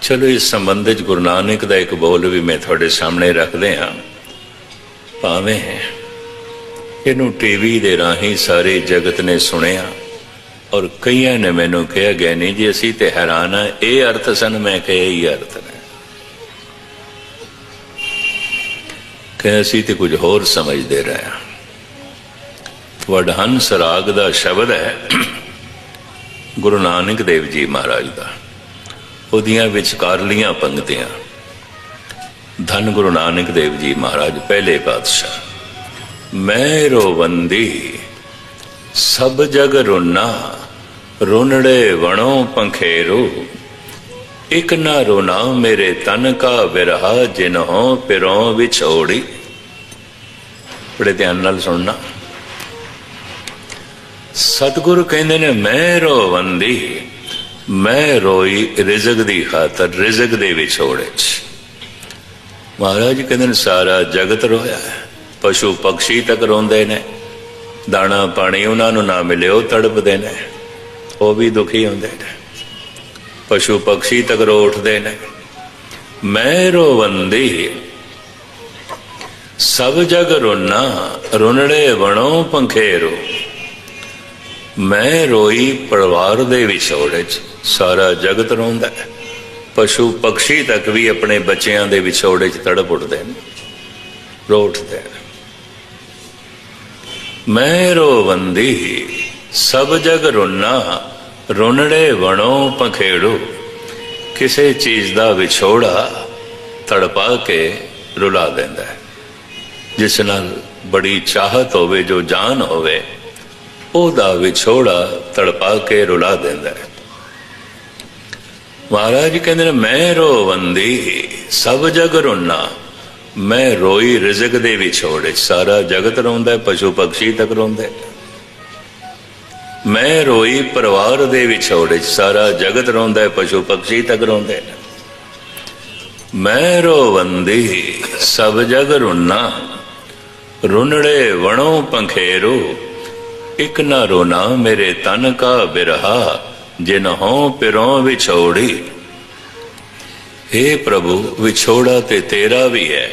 चलो इस संबंध च गुरु नानक का एक बोल भी मैं थोड़े सामने रखते हाँ। भावें इनू टीवी दे राही सारे जगत ने सुनिया और कई ने मैनू कहा गया नहीं जी असी तो हैरान हाँ ये अर्थ सन, मैं कहा यही अर्थ ने कह असी तो कुछ होर समझते रहे हैं। वडहंस राग का शब्द है गुरु नानक देव जी महाराज का, उदियां विचकारलियां पंक्तियां। धन गुरु नानक देव जी महाराज पहले पातशाह। मैं रोवंदी सब जग रुना, रुनड़े वणों पंखेरू, एक ना रोना मेरे तन का बिरहा, जिन्हों पिरों विछोड़ी। बड़े ध्यान नाल सुनना। सतगुरु कहते ने मैं रोवंदी, मैं रोई रिजक दी खातर, रिजक दे विछोड़े च। महाराज कहते ने सारा जगत रोया है, पशु पक्षी तक रोंदे ने, दाना पानी उन्होंने ना मिले वो तड़पते ने, वो भी दुखी होंदे ने, पशु पक्षी तक रो उठते ने। मैं रोवंदी सब जग रोना, रुनड़े वणों पंखेरू। मैं रोई परिवार दे विछोड़े च, सारा जगत रोंदा है, पशु पक्षी तक भी अपने बच्चों के विछोड़े च तड़प उठते हैं, रो उठते हैं। मैं रोवंदी सब जग रुना, रुनड़े वणों पंखेड़ू। किसी चीज का विछोड़ा तड़पा के रुला देंदा है। जिस नाल बड़ी चाहत होवे, जो जान होवे, ओदा विछोड़ा तड़पा के रुला देंदा है। महाराज कहते मैं रोवंदी सब जग रोना, मैं रोई रिजक दे विछोड़े, सारा जगत रोंदा है, पशु पक्षी तक रोंदे। मैं रोई परिवार दे विछोड़े, सारा जगत रोंदा है, पशु पक्षी तक रोंदे। मैं रोवंदी सब जग रोना, रुनड़े वणों पंखेरू, एक ना रोना मेरे तन का बिरहा, जिन्हों पिरों विछोड़ी। हे प्रभु विछोड़ा ते तेरा भी है,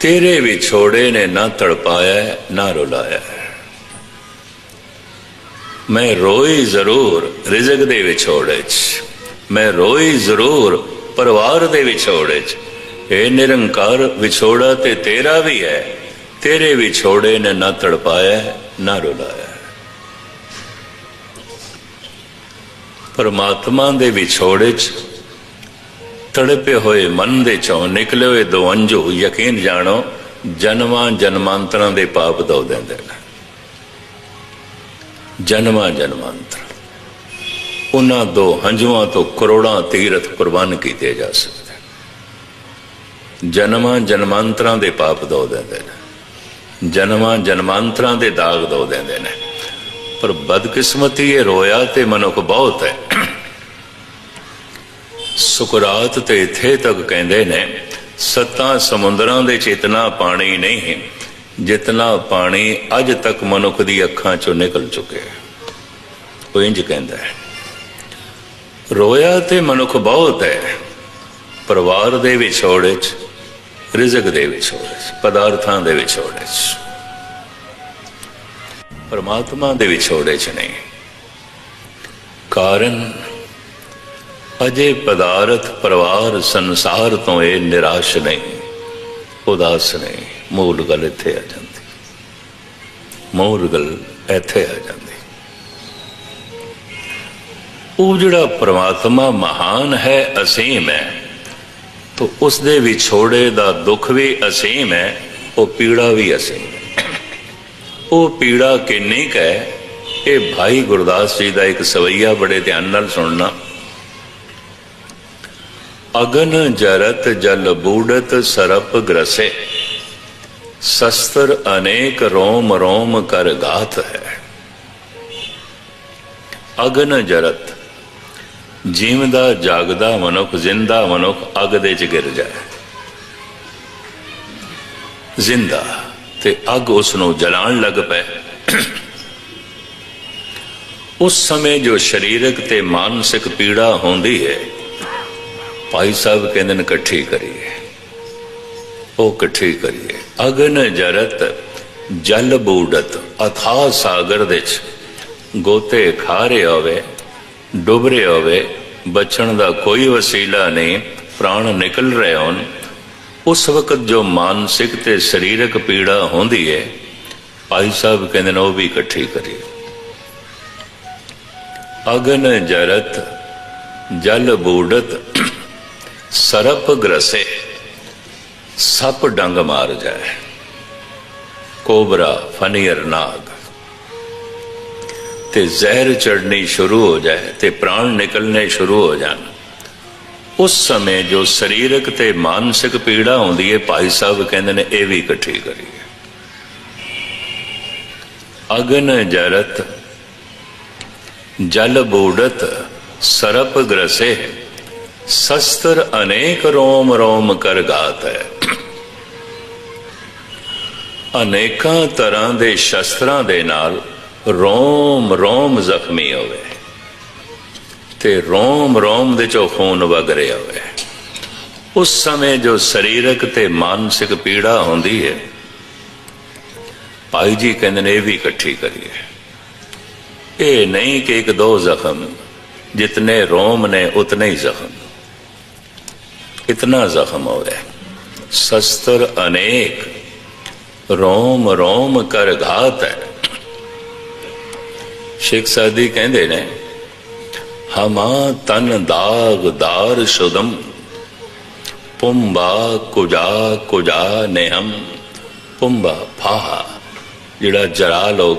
तेरे विछोड़े ने ना तड़पाया ना रुलाया। मैं रोई जरूर रिजक दे विछोड़े च, मैं रोई जरूर परिवार दे विछोड़े च। हे निरंकार विछोड़ा ते तेरा भी है, तेरे विछोड़े ने ना तड़पाया ना रुलाया। परमात्मा दे विछोड़े च तड़पे हुए मन दे चों निकले हुए दो अंजू, यकीन जानो जन्मां जन्मांतरां दे पाप धो देंदे ने। जन्मां जन्मांतर उन्हां दो हंजुआं तो करोड़ां तीरथ कुर्बान किए जा सकते। जन्मां जन्मांतरां दे पाप धो देंदे ने, जन्मां जन्मांतरां दे दाग धो देंदे ने। पर बदकिस्मती ये रोया ते मनुख बहुत है। सुकरात ते इत्थे तक कहते ने सत्तां समुद्रां दे च इतना पानी नहीं जितना पानी अज तक मनुख दी अखां चों निकल चुके। वो इंज कहता है रोया ते मनुख बहुत है, परिवार दे विछोड़े च, रिजक दे विछोड़े च, पदार्थां दे विछोड़े च, परमात्मा दे विछोड़े च नहीं। कारण अजे पदार्थ परिवार संसार तो ये निराश नहीं, उदास नहीं। मूल गल इत्थे आ जाती, मूल गल इत्थे आ जाती। वो जिहड़ा परमात्मा महान है, असीम है, तो उसदे विछोड़े दा दुख भी असीम है, वो पीड़ा भी असीम है। वो पीड़ा किन्नी क है, ये भाई गुरदास जी का एक सवैया बड़े ध्यान नाल सुनना। अगन जरत जल बूढ़त सरप ग्रसे, शस्त्र अनेक रोम रोम कर गात है। अगन जरत जीवदा जागदा मनुख, जिंदा मनुख अग दे च गिर जाए, जिंदा ते अग उसनों जलाण लग पे। उस समय जो शरीरक ते मानसिक पीड़ा होंदी है, भाई साहब कहते हैं इकट्ठी करिए, वो इकट्ठी करिए। अगन जरत जल बूडत, अथाह सागर दे गोते खा रहे होवे, डुब रहे होवे, बचण का कोई वसीला नहीं, प्राण निकल रहे होन, उस वक्त जो मानसिक ते शरीरक पीड़ा होंदी है, भाई साहब कहते हैं वो भी इकट्ठी करिए। अगन जरत जल बूडत सरप ग्रसे, सप डंग मार जाए, कोबरा फनियर नाग ते जहर चढ़नी शुरू हो जाए ते प्राण निकलने शुरू हो जान, उस समय जो शरीरक ते मानसिक पीड़ा होंदी है, भाई साहब कहते ने ये भी इकट्ठी करिए। अगन जरत जल बूडत सरप ग्रसे, शस्त्र अनेक रोम रोम कर गात है। अनेकां तरह के शस्त्रां दे नाल रोम रोम जख्मी होवे ते रोम रोम दे चो खून वग रहा होवे, उस समय जो शरीरक ते मानसिक पीड़ा होंदी है, भाई जी कहते ने भी इकट्ठी करिए। ये नहीं कि एक दो जख्म, जितने रोम ने उतने ही जख्म, इतना जख्म हो गया। शस्त्र अनेक रोम रोम कर घात है। शेख सादी कहते ने हमा तन दाग दार शुदम, पुंबा कुजा कुजा ने हम, पुंबा फाहा जिड़ा जरा लोग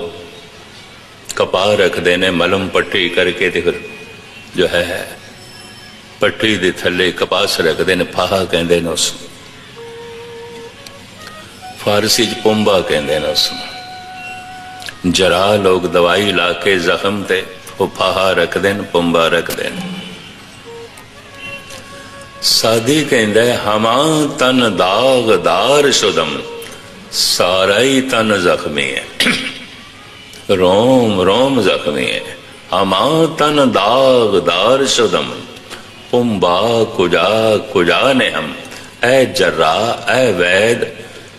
कपा रखते ने मलम पट्टी करके, ते फिर जो है पट्टी दे थले कपास रखते ने, फाहा कहते ने उस फारसी च पुंबा कहते ने उस। जरा लोग दवाई ला के जख्म ते वो फाहा रखते हैं, पुंबा रखते हैं। सादी कहता है हमा तन दाग दार शुदम, सारा ही तन जख्मी है, रोम रोम जख्मी है। हमा तन दाग दार शुदम, पुंबा कुजा कुजा ने हम। ऐ जर्रा ऐ वैद,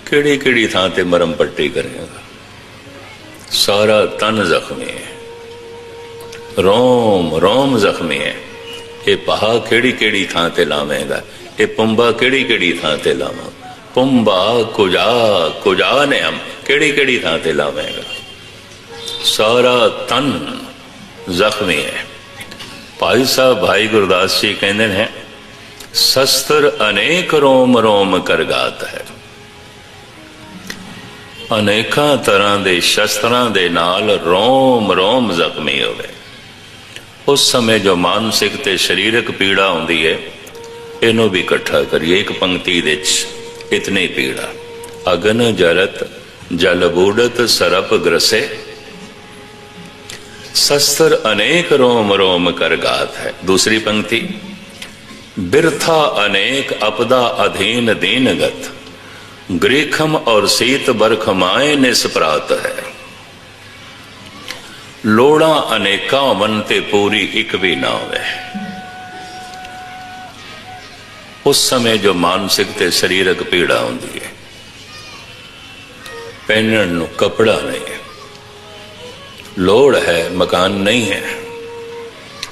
किड़ी किड़ी थां ते मरम पट्टी करेगा, सारा तन जख्मी है, रोम रोम जख्मी है। ये पहा केड़ी केड़ी थां ते लावेगा, ये पुंबा केड़ी केड़ी थां ते लावा, पुंबा कुजा कुजा ने हम, केड़ी केड़ी थां ते लावेगा, सारा तन जख्मी है। भाई साहब भाई गुरदास जी कहते हैं शस्त्र अनेक रोम रोम कर गात है। अनेका तरह के शस्त्रां दे नाल रोम रोम जख्मी हो गए। उस समय जो मानसिक ते शरीरक पीड़ा होंदी है, इनू भी इकट्ठा करिए एक पंक्ति दे इतनी पीड़ा। अगन जरत जल बूडत सरप ग्रसे, शस्त्र अनेक रोम रोम कर गात है। दूसरी पंक्ति बिरथा अनेक अपदा अधीन दीनगत, ग्रीखम और शीत बरखमाए निस्परात है। लोड़ा अनेका मनते पूरी एक भी ना होवे। उस समय जो मानसिक ते शरीरक पीड़ा होंदी है, पहनण नूं कपड़ा नहीं है, लोड़ है मकान नहीं है,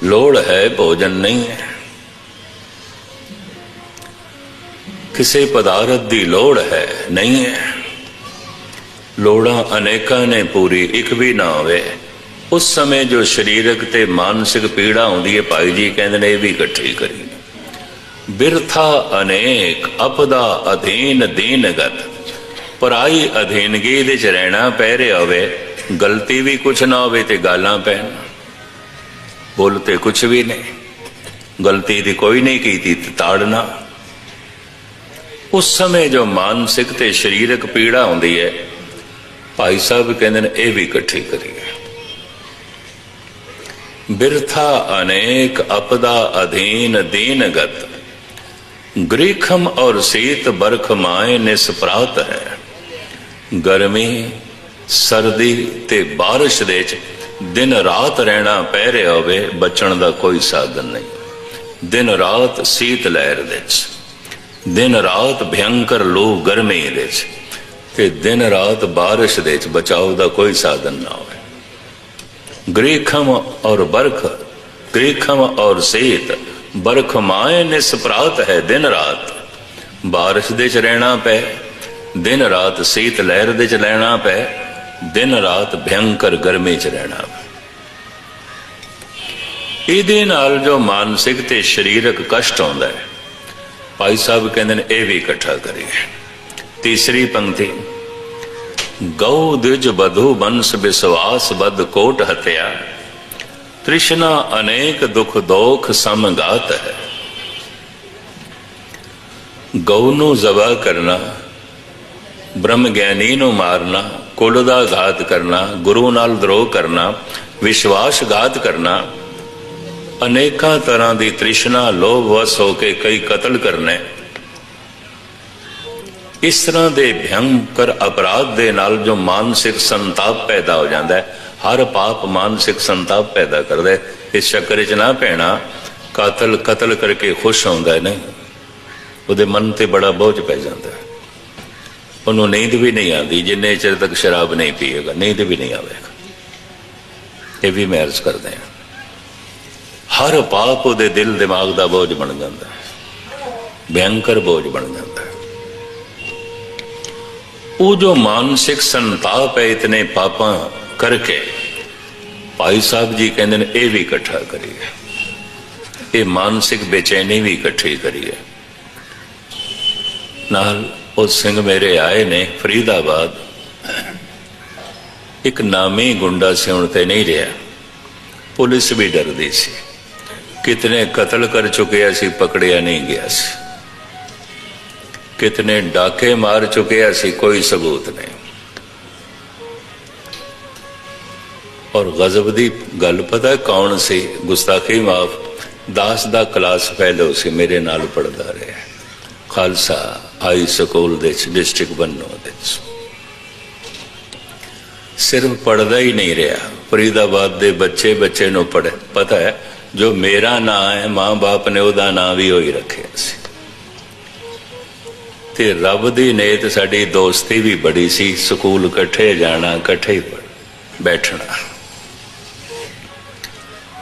लोड़ है भोजन नहीं है, किसी पदार्थ की लोड़ है नहीं है, लोड़ा अनेका ने पूरी एक भी ना होवे। उस समय जो शरीरक ते मानसिक पीड़ा होंदी है, भाई जी कहते ने भी इकट्ठी करी। बिरथा अनेक अपदा अधीन दीनगत, पराई अधीनगी दे च रहना पै रहा होवे, गलती भी कुछ ना होवे ते गालां पैन, बोलते कुछ भी नहीं, गलती दी कोई नहीं की थी ताड़ना। उस समय जो मानसिक ते शरीरक पीड़ा होंदी है, भाई साहब कहते हैं ये भी इकट्ठी करिए। बिरथा अनेक अपदा अधीन दीनगत, ग्रीखम और शीत बरखमाए निस्परात है। गर्मी सर्दी ते बारिश दे दिन रात रहना पै रहा होवे, बचण का कोई साधन नहीं। दिन रात सीत लहर दे दिन रात भयंकर लू गर्मी दे ते दिन रात बारिश दे बचाव का कोई साधन ना हो। ग्रीखम और बरख, ग्रीखम और सीत, बरख माए निस्परात है दिन रात। बारिश दे च रहना पै, दिन रात सीत लहर दे च रहना पै, दिन रात भयंकर गर्मी च रहना पै। ਇਹਦੇ ਨਾਲ ਜੋ ਮਾਨਸਿਕ ਤੇ ਸਰੀਰਕ ਕਸ਼ਟ ਆਉਂਦਾ ਹੈ, ਭਾਈ ਸਾਹਿਬ ਕਹਿੰਦੇ ਨੇ ਇਹ ਵੀ ਇਕੱਠਾ ਕਰੀਏ। ਤੀਸਰੀ ਪੰਕਤੀ, ਗਊ ਦਿਜ ਬਧੂ ਬੰਸ ਵਿਸਵਾਸ ਬਦ ਕੋਟ ਹਤਿਆ, ਤ੍ਰਿਸ਼ਨਾ ਅਨੇਕ ਦੁਖ ਦੋਖ ਸਮਗਾਤ ਹੈ। ਗਊ ਨੂੰ ਜ਼ਬਾ ਕਰਨਾ, ਬ੍ਰਹਮ ਗਿਆਨੀ ਨੂੰ ਮਾਰਨਾ, ਕੁਲ ਦਾ ਘਾਤ ਕਰਨਾ, ਗੁਰੂ ਨਾਲ ਦਰੋਹ ਕਰਨਾ, ਵਿਸ਼ਵਾਸਘਾਤ ਕਰਨਾ, अनेका तरह की तृष्णा लोभ वश होके कई कतल करने, इस तरह के भयंकर अपराध के नाल जो मानसिक संताप पैदा हो जाता है। हर पाप मानसिक संताप पैदा करता है। इस चक्कर च ना पैना, कातल कतल करके खुश होता है नहीं, वो मन से बड़ा बोझ पै जाता है। उन्होंने नींद भी नहीं आती जिन्ने चिर तक शराब नहीं पीएगा, नींद भी नहीं आएगा। ये भी मैं अर्ज करते हैं, हर पाप उहदे दिल दिमाग का बोझ बन जाता है, भयंकर बोझ बन जाता है। वो जो मानसिक संताप है इतने पापा करके, भाई साहब जी कहते हैं ये भी इकट्ठा करिए, ये मानसिक बेचैनी भी इकट्ठी करिए। नाल उस सिंह मेरे आए ने फरीदाबाद, एक नामी गुंडा से हुण ते नहीं रहा, पुलिस भी डरदी सी, कितने कतल कर चुके सी, पकड़िया नहीं गया सी, कितने डाके मार चुके सी, कोई सबूत नहीं। और गजब दी गल पता है कौन सी, गुस्ताखी माफ, दास दा क्लास फेलो सी, मेरे नाल पढ़दा रहा, खालसा हाई स्कूल दे डिस्ट्रिक्ट बन्नो दे, सिर्फ पढ़दा ही नहीं रहा, फरीदाबाद दे बच्चे बच्चे नूं पढ़े पता है जो मेरा नाम है, मां बाप ने उहदा नाम भी होई रखे सी। ते रब दी नेत साडी दोस्ती भी बड़ी सी, स्कूल कट्ठे जाना, कट्ठे ही बैठना।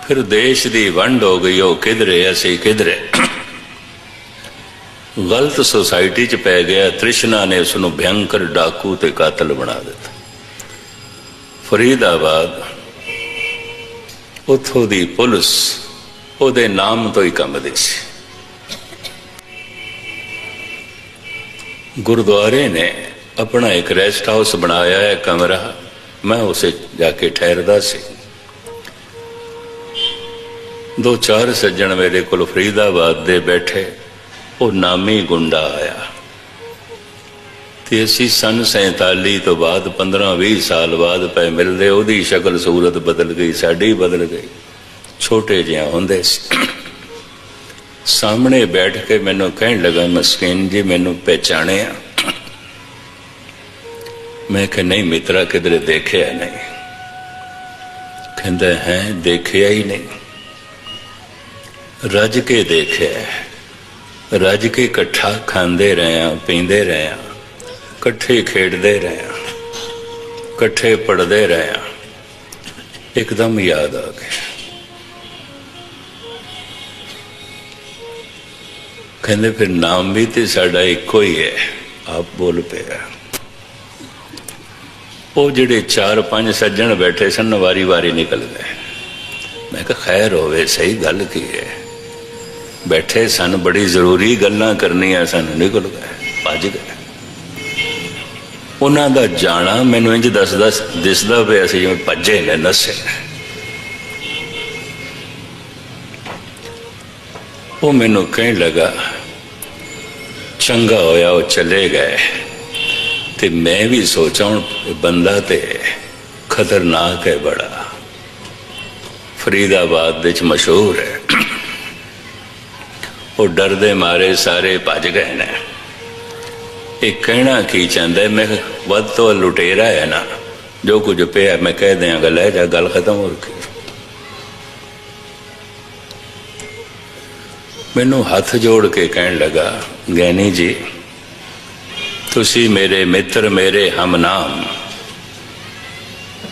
फिर देश दी वंड हो गई, हो किधरे असी किधरे, गलत सोसाइटी च पै गया। तृष्णा ने उसनूं भयंकर डाकू ते कातल बना दिता। फरीदाबाद उथों दी पुलिस उहदे नाम तो ही कंबदी सी। गुरुद्वारे ने अपना एक रेस्ट हाउस बनाया है, कमरा, मैं उसे जाके ठहरदा सी। दो चार सज्जन मेरे को फरीदाबाद दे बैठे, वो नामी गुंडा आया ते असी सन 47 तो बाद 15-20 साल बाद पे मिलते, उहदी शक्ल सूरत बदल गई, साडी बदल गई। छोटे जिहा हुंदे सामने बैठ के मैनू कहन लगा, मस्कीन जी मैनू पहचाने? मैं कहा नहीं मित्रा, किधरे देखिया नहीं। कहंदा है देखिया ही नहीं, रज के देखिया, रज के इकट्ठा खांदे रहे, पींदे रहे, कट्ठे खेडते रहे, कट्ठे पढ़ते रहे। एकदम याद आ गया, कहते फिर नाम भी तो साडा इको ही है। आप बोल पे वो जिहड़े 4-5 सज्जन बैठे सन, वारी वारी निकल गए। मैं कहा खैर होवे, सही गल की है, बैठे सन, बड़ी जरूरी गल्लां करनियां सन, निकल गए, भज गए। उन्हां दा जाना मैनू इंज दिसदा पिया सी जिवें भज्जे ने, नसे। वो मैनू कहन लगा चंगा होया वो चले गए, ते मैं भी सोचा हुण बंदा ते खतरनाक है बड़ा, फरीदाबाद विच मशहूर है। वो डर दे मारे सारे भज गए ने। एक कहना की चाहता है, मैं वध तो लुटेरा है ना, जो कुछ पे मैं कह देंगा, लै जा, गल खत्म हो रखी। मैनू हथ जोड़ के कहन लगा, गैनी जी तुसी मेरे मित्र, मेरे हम नाम,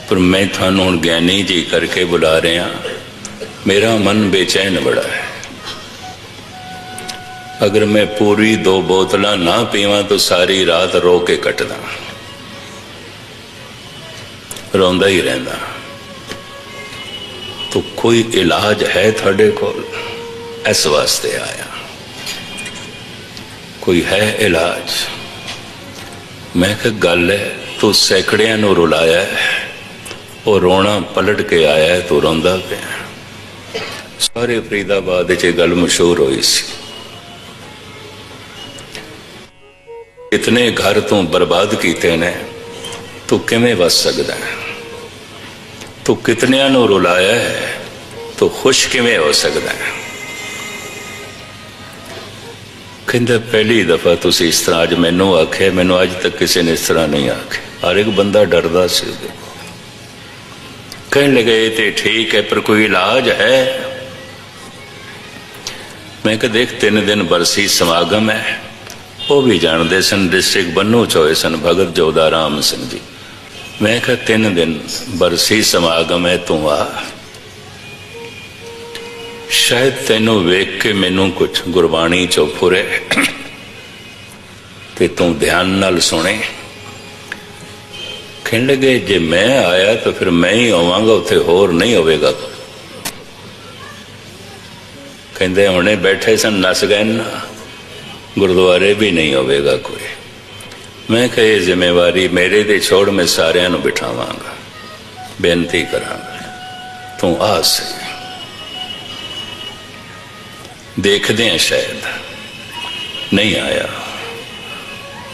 पर मैं थानू हुण ज्ञानी जी करके बुला रहा। मेरा मन बेचैन बड़ा है। अगर मैं पूरी 2 बोतलां ना पीवां तो सारी रात रो के कटदा, रोंदा ही रहंदा। तो कोई इलाज है थोड़े कोल? इस वास्ते आया, कोई है इलाज? मैं कहा गल है, तू सैकड़ियां नूं रुलाया है, और रोना पलट के आया है, तू रोंदा पिया। सारे फरीदाबाद च गल मशहूर हुई सी। इतने घर तू बर्बाद किए ने, तू किवें वस सकदा है? तू कितनियां नूं रुलाया है, तो खुश किवें हो सकदा है? कहंदा पहली दफा तुसीं इस तरह अज मैनू आखे, मैनू अज तक किसी ने इस तरह नहीं आखे। हर एक बंदा डरदा सी। कहने लगे तो ठीक है, पर कोई इलाज है? मैं कहा देख 3 दिन बरसी समागम है, वो भी जानते सन, डिस्ट्रिक्ट बन्नू च होए सन भगत जोधा राम सिंह जी। मैं कहा 3 दिन बरसी समागम है, तू आ, शायद तेनू वेख के मैनू कुछ गुरबाणी चो फुरे ते तू ध्यान नाल सुने। कहने लगे जे मैं आया तो फिर मैं ही आवांगा, उत्थे होर नहीं होवेगा। कहंदे हुणे बैठे सन नस गए ना, गुरुद्वारे भी नहीं होवेगा कोई। मैं कहा ये जिम्मेवारी मेरे ते छोड़, मैं सारियां नूं बिठावांगा, बेनती करांगा, तू आ सही। देखते हैं शायद नहीं आया।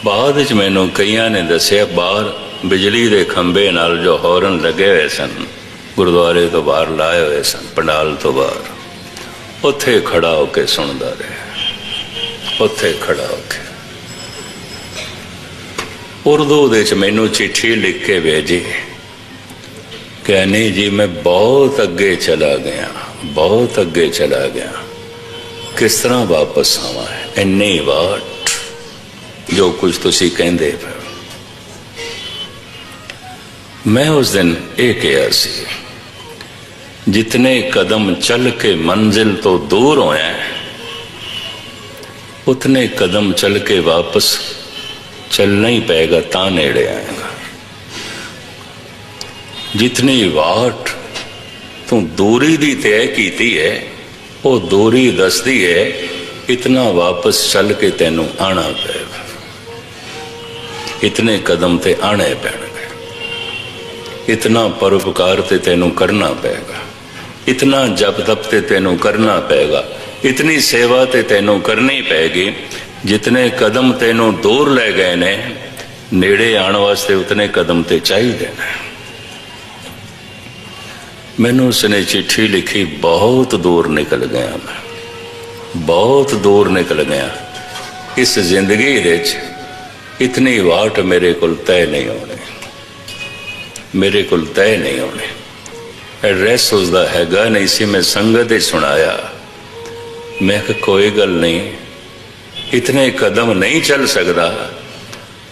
बाद च मैनू कईयां ने दसिया बाहर बिजली के खंबे नाल जो हॉर्न लगे हुए सन, गुरुद्वारे तो बाहर लाए हुए सन, पंडाल तो बाहर, उत्थे खड़ा होके सुनता रहा। उत्थे खड़ा होके उर्दू दे च मैनू चिट्ठी लिख के भेजी, कहनी जी मैं बहुत अगे चला गया, बहुत अगे चला गया, किस तरह वापस आवा है? इन्नी वाट जो कुछ तुसी कहंदे पे। मैं उस दिन ये कहा सी, जितने कदम चल के मंजिल तो दूर होया, उतने कदम चल के वापस चलना ही पेगा, ता नेड़े आएगा। जितनी वाट तू दूरी दी तय की है, वो दूरी दसदी है, इतना वापस चल के तेनू आना पेगा, इतने कदम ते आने पैणगे, इतना परोपकार ते तेनू करना पेगा, इतना जप तप ते तेनू करना पेगा, इतनी सेवा ते तेनू करनी पेगी। जितने कदम तेनू दूर ले गए ने, नेड़े आने वास्ते उतने कदम ते चाहिए ने। मैनू उसने चिट्ठी लिखी, बहुत दूर निकल गया मैं, बहुत दूर निकल गया। इस जिंदगी विच इतनी वाट मेरे को तय नहीं होनी, मेरे को तय नहीं होनी। एड्रैस उसका हैगा नहीं सी, मैं संगत ही सुनाया। मैं कहा कोई गल नहीं, इतने कदम नहीं चल सकता।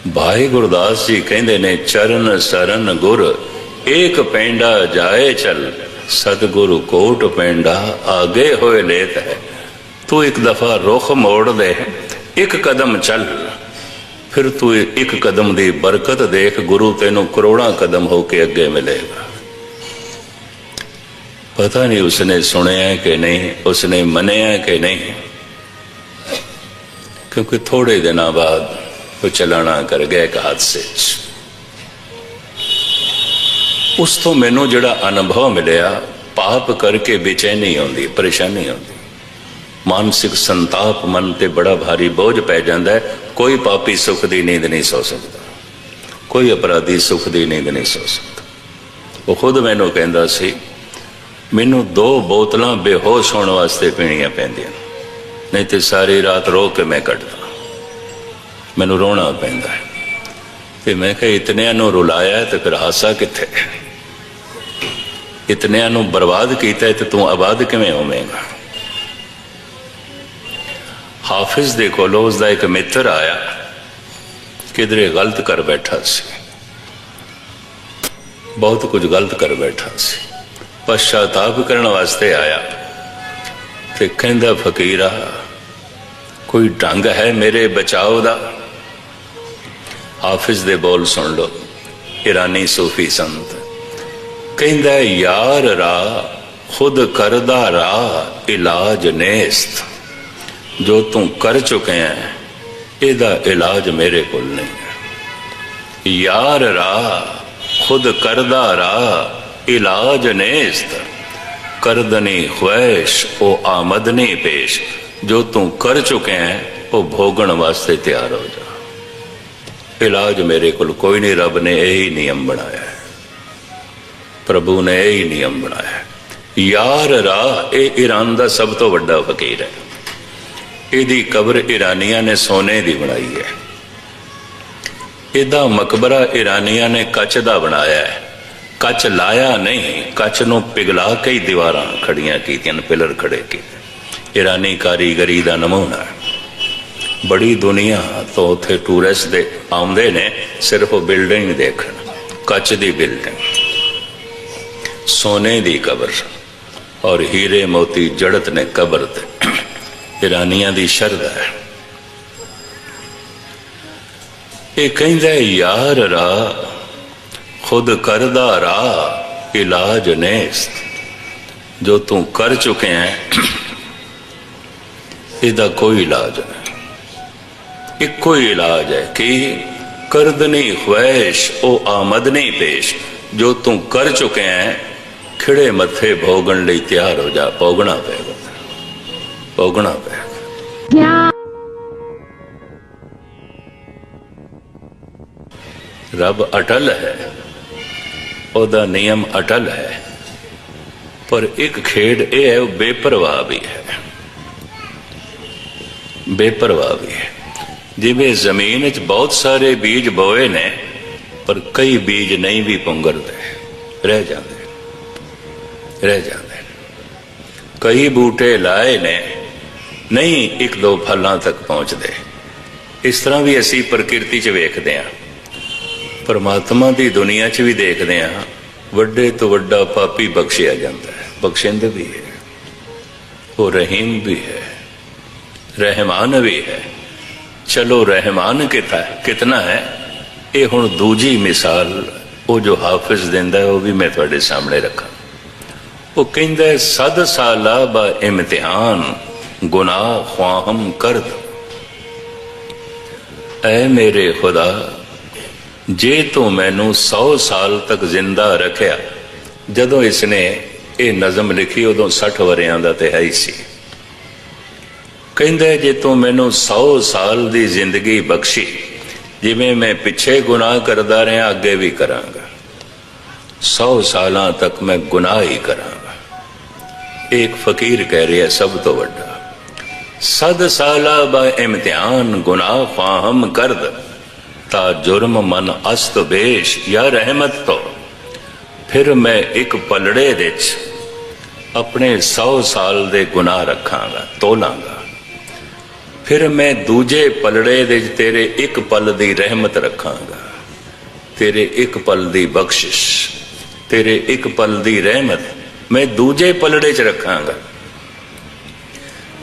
भाई गुरदास जी कहते ने, चरण शरण गुर एक पेंडा जाए चल, सतगुरु कोट पेंडा आगे होए लेत है। तू एक दफा रुख मोड़ दे, एक कदम चल, फिर तू एक कदम दी बरकत देख, गुरु तेनू करोड़ां कदम होके अगे मिलेगा। पता नहीं उसने सुनिया कि नहीं, उसने मनिया कि नहीं, क्योंकि थोड़े दिनों बाद वो चलाना कर गया एक हादसे। उस तो मैनू जिहड़ा अनुभव मिलिया, पाप करके बेचैनी आउंदी, परेशानी आउंदी, मानसिक संताप, मन ते बड़ा भारी बोझ पै जांदा है। कोई पापी सुख दी नींद नहीं सो सकता, कोई अपराधी सुख दी नींद नहीं सो सकता। वो खुद मैनू कहंदा सी, मैनू 2 बोतलां बेहोश होने वास्ते पीणियां पैंदियां, नहीं तो सारी रात रो के मैं कटदा, मैनू रोना पैंदा है। ते मैं कहा इतनियां नूं रुलाया तो फिर हासा कित्थे? इतनियां नूं बर्बाद कीता तो तू आबाद किवें होवेगा? हाफिज दे कोलों उसदा एक मित्र आया, किधरे गलत कर बैठा सी, बहुत कुछ गलत कर बैठा सी, पश्चाताप करने वास्ते आया। ते कहंदा फकीरा कोई ढंग है मेरे बचाव दा? हाफिज दे बोल सुन लो, ईरानी सूफी संत कहंदा यार रा खुद करदा रा इलाज नेस्त, जो तू कर चुके हैं इहदा इलाज मेरे कोल नहीं है। यार रा खुद करदा रा इलाज नेस्त, करदनी ख्वैश ओ आमदनी पेश, जो तू कर चुके हैं वो भोगण वास्ते तैयार हो जा। इलाज मेरे को कोई नहीं, रब ने यही नियम बनाया है, प्रभु ने यही नियम बनाया है। यार रा ये ईरान का सब तो बड़ा फकीर है, इहदी कब्र ईरानिया ने सोने की बनाई है, इहदा मकबरा ईरानिया ने कच का बनाया है, कच लाया नहीं, कच नूं पिघला के ही दीवारां खड़ियां कीतियां, पिलर खड़े किए। ईरानी कारीगरी का नमूना है। बड़ी दुनिया तो उत्थे टूरिस्ट दे आउंदे ने सिर्फ बिल्डिंग देखण, कच दी बिल्डिंग, सोने दी कबर और हीरे मोती जड़त ने कबर ते। ईरानियां दी शरधा है। ये कहंदा यार रा खुद करदा रा इलाज नेस्त, जो तू कर चुके हैं इसदा कोई इलाज नहीं। इको ही इलाज है कि करदनी ख्वैश ओ आमदनी पेश, जो तू कर चुके हैं खिड़े मथे भोगण लई तैयार हो जा। भोगना पेगा, भोगना पेगा। रब अटल है, ओदा नियम अटल है, पर एक खेड यह है बेपरवाह भी है, बेपरवाह भी है। जिवें जमीन च बहुत सारे बीज बोए ने पर कई बीज नहीं भी पुंगरते, रह जाते, रह जाते। कई बूटे लाए ने नहीं एक दो फलों तक पहुंचते। इस तरह भी असी प्रकृति च वेखते हैं, परमात्मा की दुनिया च भी देखते हैं। वड्डे तो वड्डा पापी बख्शिया जाता है, बख्शिंद भी है, वो रहीम भी है, रहमान भी है। चलो रहमान कितना है, ये हुण दूजी मिसाल वो जो हाफिज देंदा है वो भी मैं थोड़े सामने रखा। वो कहंदा है सद साला बा इम्तिहान गुनाह ख्वाहम कर दो। ऐ मेरे खुदा जे तू मैनू 100 साल तक जिंदा रखिया। जदों इसने ये नज़म लिखी उदों 60 वरियां दा ते है ही सी। कहंदा जे तू मैनू 100 साल दी जिंदगी बख्शी, जिवें मैं पिछे गुनाह करदा रहा अगे भी करांगा, 100 सालां तक मैं गुनाह ही करांगा। एक फकीर कह रहा है सब तो वड्डा, सद साला बा इम्तिहान गुनाह फाहम करद, ता जुर्म मन अस्त बेश या रहमत तो। फिर मैं एक पलड़े विच अपने 100 साल दे गुनाह रखांगा, तोलांगा। फिर मैं दूजे पलड़े दे तेरे एक पल दी रहमत रखांगा, तेरे एक पल दी बख्शिश, तेरे एक पल दी रहमत मैं दूजे पलड़े च रखांगा।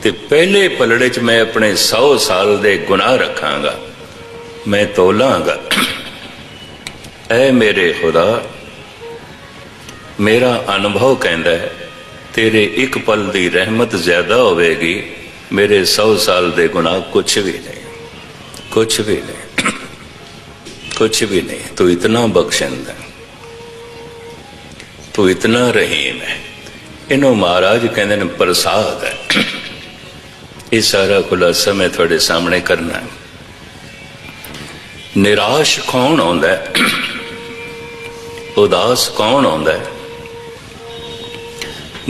ते पहले पलड़े च मैं अपने 100 साल दे गुनाह रखांगा, मैं तोलांगा। ऐ मेरे खुदा, मेरा अनुभव कहता है तेरे एक पल दी रहमत ज्यादा होवेगी, मेरे 100 साल दे गुनाह कुछ भी नहीं, कुछ भी नहीं, कुछ भी नहीं। तू इतना बख्शिंद है, तू इतना रहीम है। इन्हों महाराज कहते हैं प्रसाद है। ये सारा खुलासा मैं थोड़े सामने करना है। निराश कौन आंदा है, उदास कौन आंदा है?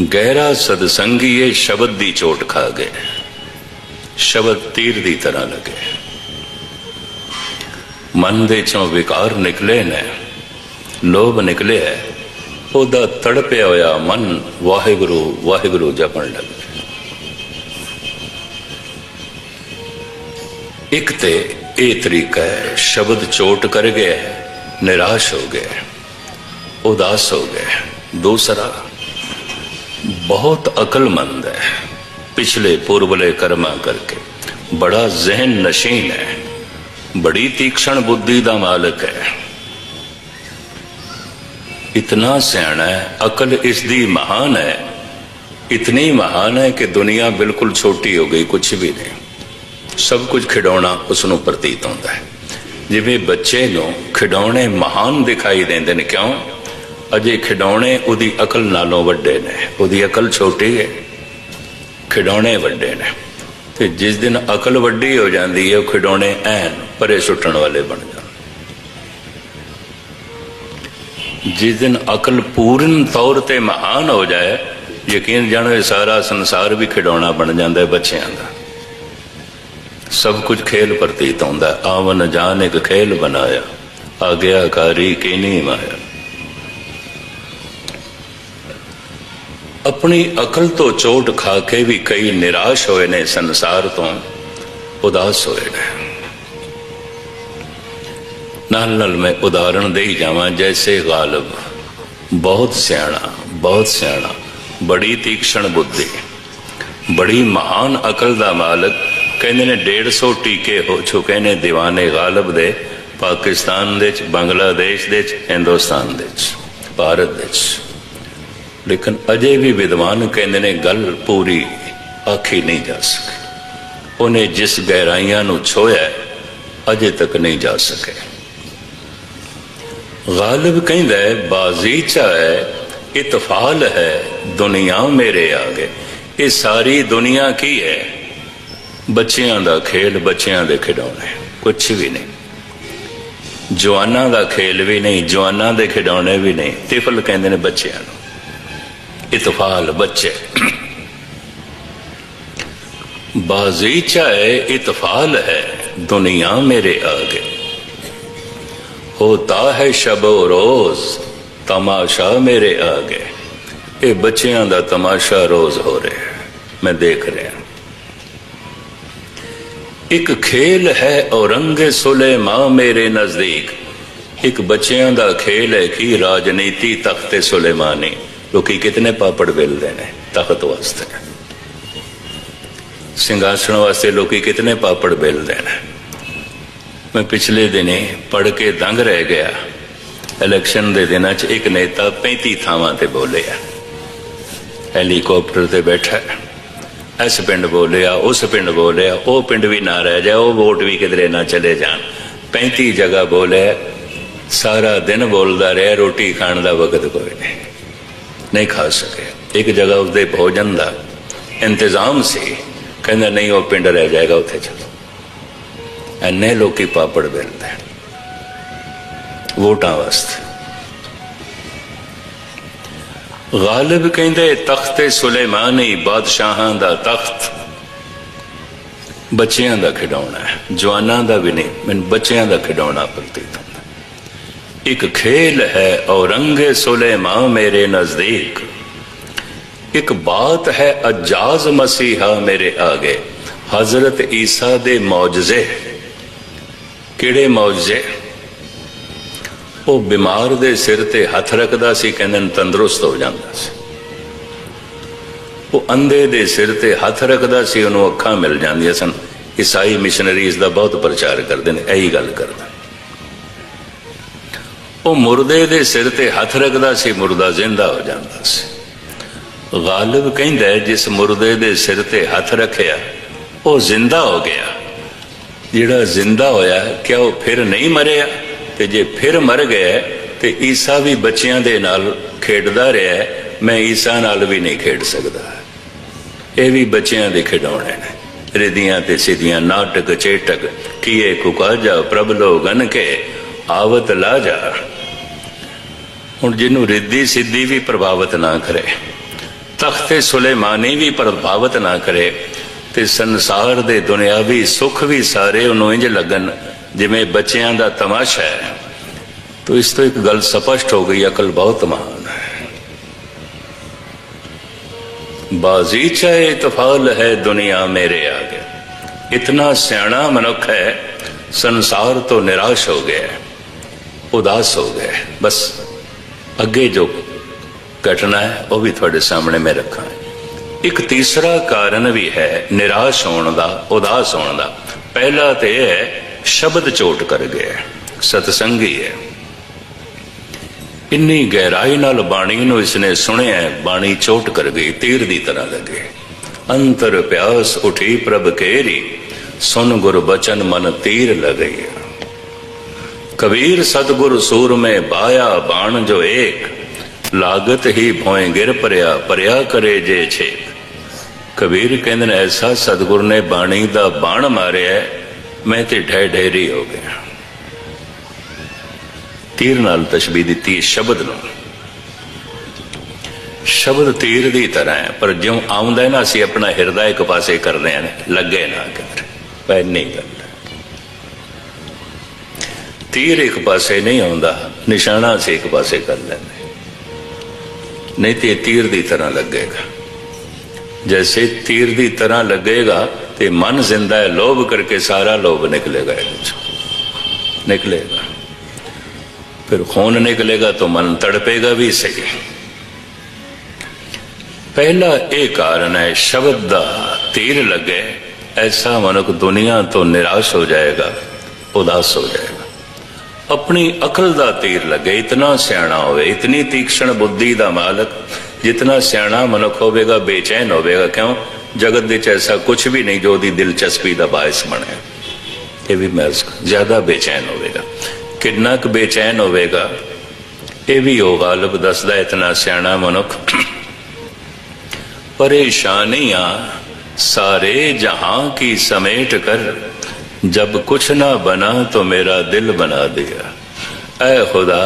गहरा सदसंगी ये शब्द दी चोट खा गए, शब्द तीर दी तरह लगे, मन दे चों विकार निकले ने, लोभ निकले है, ओदा तड़पिया होया मन वाहिगुरु वाहिगुरु जपण लग। एक ते ये तरीका है, शब्द चोट कर गया, निराश हो गया, उदास हो गया। दूसरा बहुत अक्लमंद है, पिछले पूर्वले कर्मा करके बड़ा जहन नशीन है, बड़ी तीक्ष्ण बुद्धि का मालिक है, इतना सियाना है, अकल इसकी महान है, इतनी महान है कि दुनिया बिल्कुल छोटी हो गई, कुछ भी नहीं, सब कुछ खिडौना उसनों प्रतीत होता है। जिवें बच्चे नूं खिडौने महान दिखाई देंदे ने, क्यों? अजे खिडौने उहदी अकल नालों वड्डे ने, उहदी अकल छोटी है, खिडौने वड्डे ने। ते जिस दिन अकल वड्डी हो जाती है, खिडौने ऐन परे सुट्टण वाले बन जाते। जिस दिन अकल पूर्ण तौर ते महान हो जाए, यकीन जानो सारा संसार भी खिडौना बन जाता है बच्चों का। सब कुछ खेल प्रतीत होता है। आवन जान एक खेल बनाया, आज्ञाकारी की नहीं माया। अपनी अकल तो चोट खा के भी कई निराश होए ने, संसार तो उदास होए ने। नाल नाल मैं उदाहरण दे ही जावा, जैसे गालिब बहुत सियाना, बड़ी तीक्ष्ण बुद्धि, बड़ी महान अकल का मालिक। कहते ने 150 टीके हो चुके ने दीवाने गालिब दे, पाकिस्तान दे, बांग्लादेश दे, हिंदुस्तान दे, भारत दे, लेकिन अजे भी विद्वान कहते ने गल पूरी आखी नहीं जा सकी। उन्हें जिस गहराइयां नूं छोया अजे तक नहीं जा सके। गालिब कहता है बाजीचा है, इतफाल है, दुनिया मेरे आगे। ये सारी दुनिया की है, बच्चियां दा खेल, बच्चियां दे खिडौने, कुछ भी नहीं। जवाना दा खेल भी नहीं, जवाना दे खिडौने भी नहीं। तिफल कहते ने बच्चियां नूं, इतफाल बच्चे। बाजीचा है, इतफाल है, दुनिया मेरे आगे। होता है शबो रोज, तमाशा मेरे आगे। ये बच्चियां दा तमाशा रोज हो रहा है, मैं देख रहा। एक खेल है औरंगे सुलेमा मेरे नजदीक। एक बच्चियां दा खेल है कि राजनीति तख्ते सुलेमानी। लोग कितने पापड़ बेलते हैं तख्त वास्ते, सिंहासन वास्ते लोग कितने पापड़ बेलते हैं। मैं पिछले दिने पढ़ के दंग रह गया। इलेक्शन के दिन एक नेता 35 थावां ते बोले, हैलीकॉप्टर ते बैठा, इस पिंड बोलिया, उस पिंड बोलिया, वो पिंड भी ना रह जाए, वो वोट भी किधरे ना चले जान। 35 जगह बोले, सारा दिन बोलता रहा, रोटी खाने का वक्त कोई नहीं खा सके। एक जगह उसके भोजन का इंतजाम से कहना नहीं, वो पिंड रह जाएगा, उत्थे चलो। इन्ने लोग पापड़ बेलते हैं वोटां वास्ते। गालिब कहते तख्ते सुलेमानी, बादशाहां दा तख्त बच्चियां दा खिडौना है, जवानां दा भी नहीं, मैनूं बच्चियां दा खिडौना प्रतीत होंदा। एक खेल है औरंगे सुलेमा मेरे नजदीक। एक बात है अजाज मसीहा मेरे आगे। हजरत ईसा दे मौजजे, किहड़े मौजजे? वो बीमार दे सिर ते हथ रखदा सी, कहंदे तंदुरुस्त हो जांदा सी। वो अंधे दे सिर ते हथ रखदा सी, उन्होंने अखां मिल जांदियां सन। ईसाई मिशनरीज दा बहुत प्रचार करते हैं, यही गल करदा। वो मुर्दे दे सिर ते हथ रखदा सी, मुर्दा जिंदा हो जांदा सी। गालिब कहंदा है जिस मुर्दे दे सिर ते हथ रखिया वो जिंदा हो गया। जिहड़ा जिंदा होया क्या वो फिर नहीं मरिया? ते जे फिर मर गया तो ईसा भी बच्चियां दे नाल खेडदा रहा है, मैं ईसा नाल भी नहीं खेड सकदा। ये भी बच्चियां दे खिडौने ने, रिदियां ते सिदियां, नाटक चेटक, किए कुकाजा प्रबलो गन के आवत लाजा। हुण जिन्हों रिद्धि सिद्धि भी प्रभावित ना करे, तख्ते सुलेमानी भी प्रभावित ना करे, ते संसार दे दुनियावी सुख भी सारे उन्होंने इंज लगन जिमें बच्चियां दा तमाशा है। तो इस तो एक गल स्पष्ट हो गई, अकल बहुत महान है। बाजीचा इतफाल है दुनिया मेरे आगे। इतना सियाणा मनुख है, संसार तो निराश हो गया, उदास हो गया। बस अगे जो घटना है वह भी थोड़े सामने मैं रखा है। एक तीसरा कारण भी है निराश होने का, उदास होने का। पहला तो यह है शब्द चोट कर गया, सतसंगी है, इन्नी गहराई नाल बाणी नूं इसने सुनिया, बाणी चोट कर गई, तीर दी तरह लगे। अंतर प्यास उठी प्रभ केरी, सुन गुर बचन मन तीर लगे। कबीर सतगुरु सूर में बाया बाण जो एक, लागत ही भोए गिर परया, परया करे जे छेक। कबीर कहते ऐसा सतगुरु ने बाणी दा बाण मारिया, मैं ते ढह ढेरी हो गया। तीर नाल तशबीह दी शब्द नूं। शब्द तीर दी तरह है, पर ज्यों आउंदा है ना असीं अपना हिरदा एक पासे करदे हैं, लगे ना किधर, पर नहीं गल। तीर एक पासे नहीं आउंदा, निशाना से एक पासे कर लेंदे, नहीं तो तीर दी तरह लगेगा। जैसे तीर दी तरह लगेगा तो मन जिंदा है, लोभ करके सारा लोभ निकलेगा, निकलेगा, फिर खून निकलेगा तो मन तड़पेगा भी सही। पहला एक कारण है शब्द दा तीर लगे, ऐसा मनुख दुनिया तो निराश हो जाएगा, उदास हो जाएगा। अपनी अकल दा तीर लगे, इतना सियाणा होवे, इतनी तीक्ष्ण बुद्धि दा मालक, जितना सियाणा मनुख होवेगा बेचैन होवेगा। क्यों? जगत विच ऐसा कुछ भी नहीं जो ओदी दिलचस्पी दा बायस बने। ये भी मैं ज्यादा बेचैन होवेगा, कितना क बेचैन होवेगा ये भी हो गालिब दसदा। इतना सियाणा मनुख, परेशानियां सारे जहां की समेट कर, जब कुछ ना बना तो मेरा दिल बना दिया। ऐ खुदा,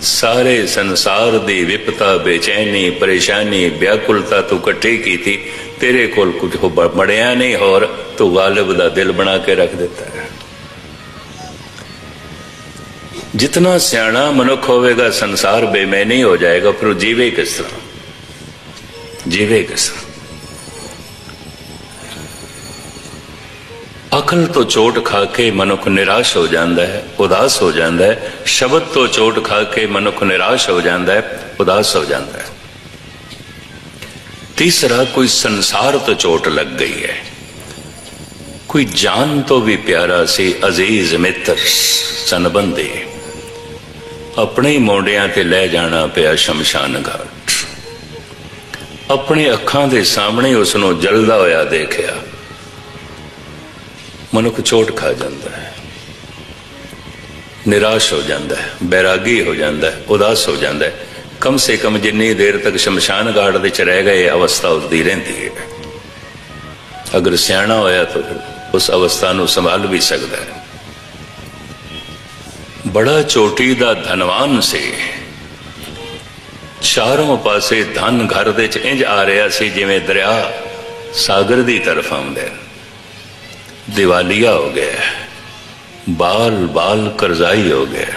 सारे संसार दी विपता, बेचैनी, परेशानी, व्याकुलता तू कट्ठी की थी, तेरे कोल कुछ बड़िया नहीं और तू गालिब दा दिल बना के रख देता है। जितना सियाणा मनुख होवेगा संसार बेमैनी हो जाएगा, फिर जीवे किस तरह, जीवे किस तरह। अकल तो चोट खा के मनुख निराश हो जाता है, उदास हो जाता है। शब्द तो चोट खा के मनुख निराश हो जाता है, उदास हो जाता है। तीसरा, कोई संसार तो चोट लग गई है, कोई जान तो भी प्यारा सी, अजीज मित्र सनबंदी, अपने ही मोडियां ते ले जाना पिया शमशान घाट। अपनी अखां दे सामने उसनों जलदा होया देखिया, मनुख चोट खा जाता है, निराश हो जाता है, बैरागी हो जाता है, उदास हो जाता है। कम से कम जिन्नी देर तक शमशान घाट विच रह गए अवस्था उसकी रहिंदी है। अगर सियाणा होया तो उस अवस्था नूं संभाल भी सकता है। बड़ा चोटी दा धनवान से, चारों पासे धन घर दे च इंज आ रहा सी जिवें दरिया सागर दी तरफ आउंदे। दिवालिया हो गया, बाल बाल करजाई हो गया,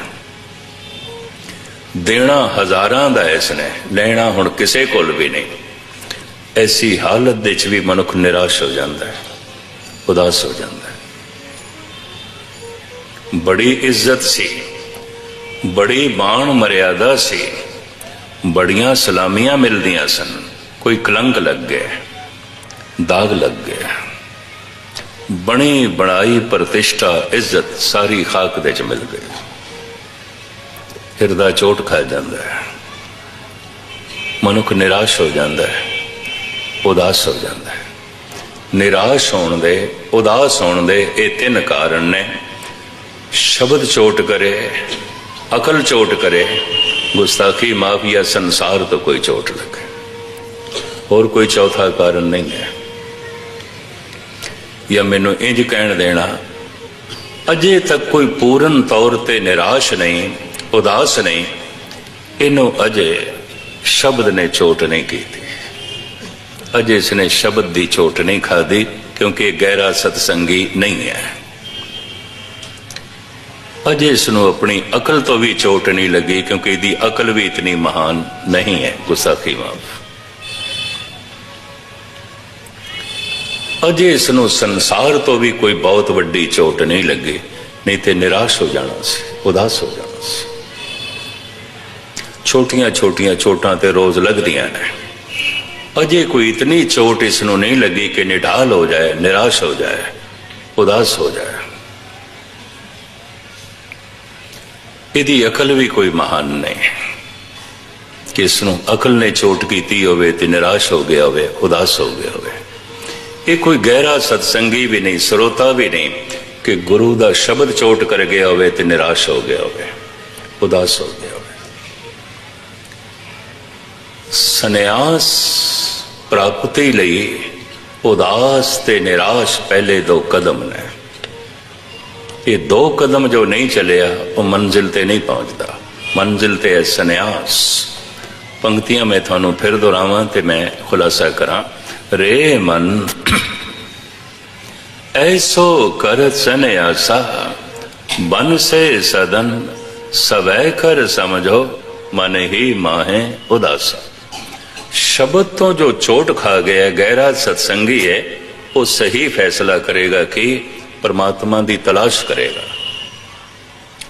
देना हजारां दा इसने, लेना हुण किसे कोल भी नहीं। ऐसी हालत दे च भी मनुख निराश हो जाता है, उदास हो जाता है। बड़ी इज्जत सी, बड़ी मान मर्यादा सी, बड़ियां सलामियां मिलदियां सन, कोई कलंक लग गया, दाग लग गया, बनी बनाई प्रतिष्ठा इज्जत सारी खाक दे च मिल गई। हिरदा चोट खा जाता है, मनुख निराश हो जाता है, उदास हो जाता है। निराश होने दे, उदास होने दे ये तीन कारण ने। शब्द चोट करे, अकल चोट करे, गुस्ताखी माफ या संसार तो कोई चोट लगे, और कोई चौथा कारण नहीं है। या मैनू इंज कहन देना, अजे तक कोई पूर्ण तौर पर निराश नहीं, उदास नहीं, इनू अजे शब्द ने चोट नहीं की थी, अजे इसने शब्द की चोट नहीं खाधी, क्योंकि गहरा सत्संगी नहीं है। अजे इसनों अपनी अकल तो भी चोट नहीं लगी, क्योंकि इसकी अकल भी इतनी महान नहीं है। गुस्ताखी माफ। अजे इसनों संसार तो भी कोई बहुत वड्डी चोट नहीं लगी, नहीं तो निराश हो जाना सी, उदास हो जाना सी। छोटियां छोटियां चोटां ते रोज लगदियां ने, अजे कोई इतनी चोट इसनों नहीं लगी कि निढाल हो जाए, निराश हो जाए, उदास हो जाए। इहदी अकल भी कोई महान नहीं कि इसनों अकल ने चोट की होवे ते निराश हो गया होवे, उदास हो गया होवे। ये कोई गहरा सत्संगी भी नहीं, श्रोता भी नहीं कि गुरु दा शब्द चोट कर गया होवे ते निराश हो गया होवे, उदास हो गया होवे। सन्यास प्राप्ति लई उदास ते निराश पहले दो कदम ने। ये दो कदम जो नहीं चलिया वो मंजिल ते नहीं पहुंचता। मंजिल ते है सन्यास। पंक्तियां मैं थानू फिर दोहरावां ते मैं खुलासा करा। रे मन ऐसो कर सन्यासा, बन से सदन सवै कर समझो, मन ही माहे उदासा। शब्द तो जो चोट खा गया, गहरा सत्संगी है, वो सही फैसला करेगा कि परमात्मा की तलाश करेगा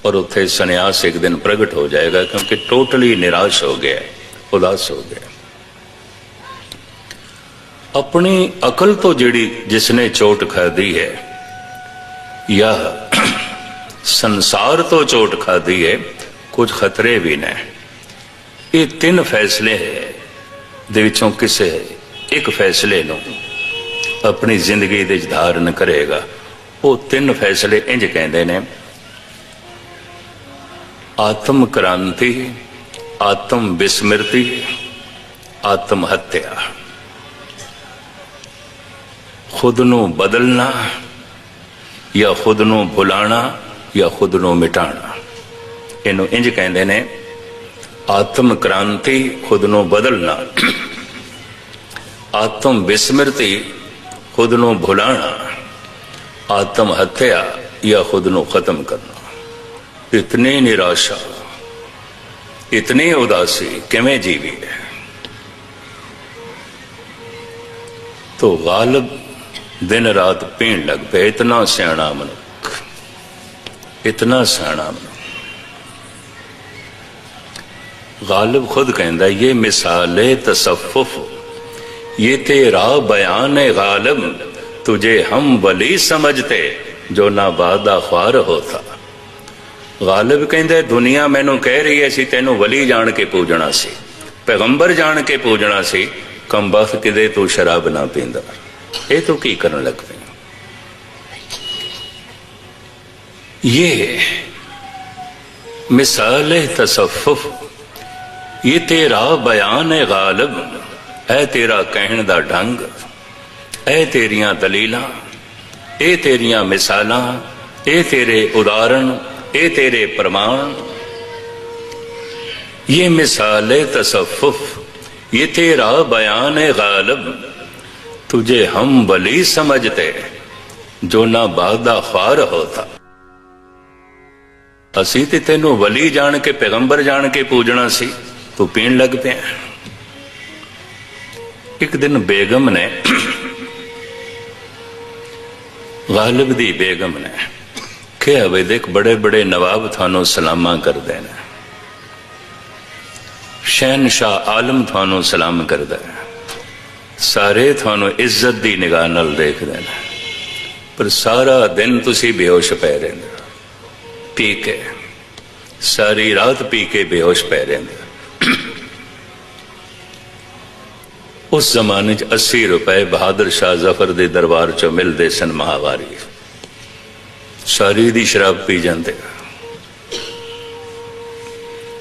और उत्थे सन्यास एक दिन प्रगट हो जाएगा, क्योंकि टोटली निराश हो गया, उदास हो गया। अपनी अकल तो जिहड़ी जिसने चोट खाधी है या संसार तो चोट खाधी है, कुछ खतरे भी ने। ये तीन फैसले दे विचों किसे एक फैसले नूं अपनी जिंदगी दे विच धारण करेगा। वो तीन फैसले इंज कहते ने, आत्म क्रांति, आत्म विस्मृति, आत्म हत्या। खुद नू बदलना या खुद नू भुलाना या खुद नू मिटाना, इनू इंज कहते ने। आत्म क्रांति खुद नू बदलना, आत्म विस्मृति खुद नू भुलाना, आत्म हत्या या खुद नू खत्म करना। इतनी निराशा, इतनी उदासी किवें जीवी है। तो गालिब दिन रात पीण लग पे। इतना सियाणा मनुख, इतना सियाणा मनुख। गालिब खुद कहता, ये मिसाले तसफ्फुफ, ये तेरा बयान है गालिब, तुझे हम वली समझते जो ना वादा ख्वार होता। गालिब कहता, दुनिया मैनू कह रही है सी तेनू वली जान के पूजना सी, पैगंबर जान के पूजना सी, कम बख्त किदे तू शराब ना पींदा, ये तो की करन लग पे। ये मिसाल तसफ्फुफ, ये तेरा बयान है गालिब, ऐ तेरा कहण दा ढंग, ऐ तेरियां दलीलां, ए तेरियां मिसालां, ए तेरे उदाहरण, ए तेरे प्रमाण। ये मिसाल तसफ्फुफ, ये तेरा बयान है गालिब, तुझे हम वली समझते जो ना वादा ख्वार होता। असी ते तेनू वली जान के पैगंबर जान के पूजना सी, तू पीण लग पे। एक दिन बेगम ने, गालिब दी बेगम ने कहा, वे देख बड़े बड़े नवाब थानू सलामा करते हैं, शहनशाह आलम थानू सलाम करता है, सारे थानू इज्जत दी निगाह नाल देखते हैं, पर सारा दिन तुसी बेहोश पै रहिंदे पी के, सारी रात पी के बेहोश पै रहिंदे। उस जमाने 80 रुपए बहादुर शाह जफर दे दरबार चो मिलते सन महावारी, सारी दी शराब पी जाते,